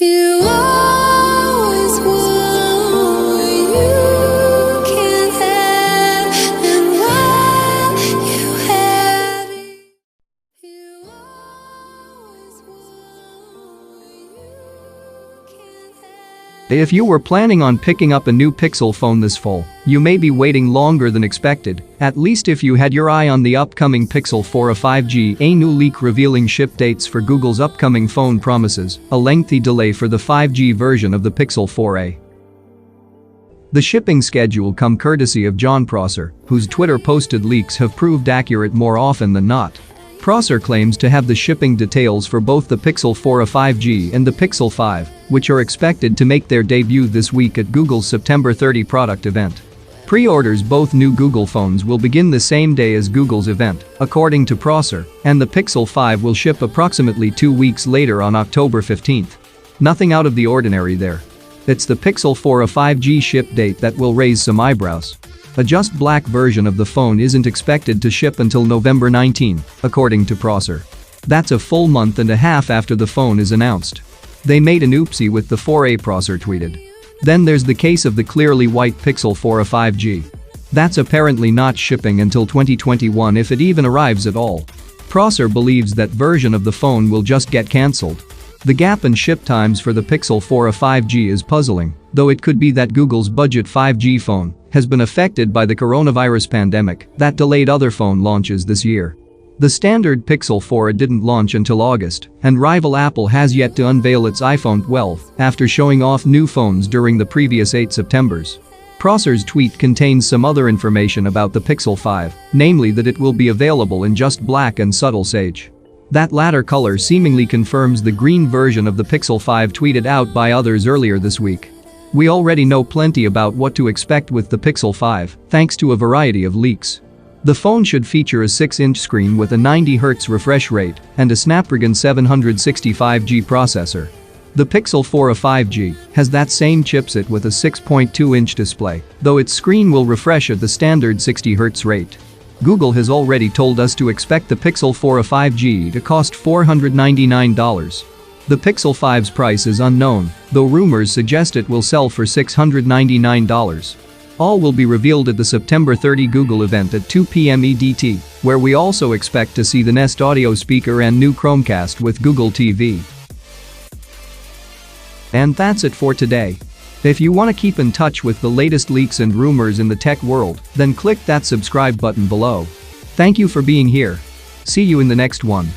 You always want what you can't have, and while you had it, you always want what you can't have. If you were planning on picking up a new Pixel phone this fall, you may be waiting longer than expected, at least if you had your eye on the upcoming Pixel 4a 5G. A new leak revealing ship dates for Google's upcoming phone promises a lengthy delay for the 5G version of the Pixel 4a. The shipping schedule come courtesy of John Prosser, whose Twitter-posted leaks have proved accurate more often than not. Prosser claims to have the shipping details for both the Pixel 4a 5G and the Pixel 5, which are expected to make their debut this week at Google's September 30 product event. Pre-orders both new Google phones will begin the same day as Google's event, according to Prosser, and the Pixel 5 will ship approximately 2 weeks later on October 15. Nothing out of the ordinary there. It's the Pixel 4a 5G ship date that will raise some eyebrows. A just black version of the phone isn't expected to ship until November 19, according to Prosser. That's a full month and a half after the phone is announced. They made an oopsie with the 4a, Prosser tweeted. Then there's the case of the clearly white Pixel 4a 5G. That's apparently not shipping until 2021 if it even arrives at all. Prosser believes that version of the phone will just get cancelled. The gap in ship times for the Pixel 4a 5G is puzzling, though it could be that Google's budget 5G phone has been affected by the coronavirus pandemic that delayed other phone launches this year. The standard Pixel 4a didn't launch until August, and rival Apple has yet to unveil its iPhone 12 after showing off new phones during the previous 8 Septembers. Prosser's tweet contains some other information about the Pixel 5, namely that it will be available in just black and subtle sage. That latter color seemingly confirms the green version of the Pixel 5 tweeted out by others earlier this week. We already know plenty about what to expect with the Pixel 5, thanks to a variety of leaks. The phone should feature a 6-inch screen with a 90Hz refresh rate and a Snapdragon 765G processor. The Pixel 4a 5G has that same chipset with a 6.2-inch display, though its screen will refresh at the standard 60Hz rate. Google has already told us to expect the Pixel 4a 5G to cost $499. The Pixel 5's price is unknown, though rumors suggest it will sell for $699. All will be revealed at the September 30 Google event at 2 p.m. EDT, where we also expect to see the Nest Audio speaker and new Chromecast with Google TV. And that's it for today. If you want to keep in touch with the latest leaks and rumors in the tech world, then click that subscribe button below. Thank you for being here. See you in the next one.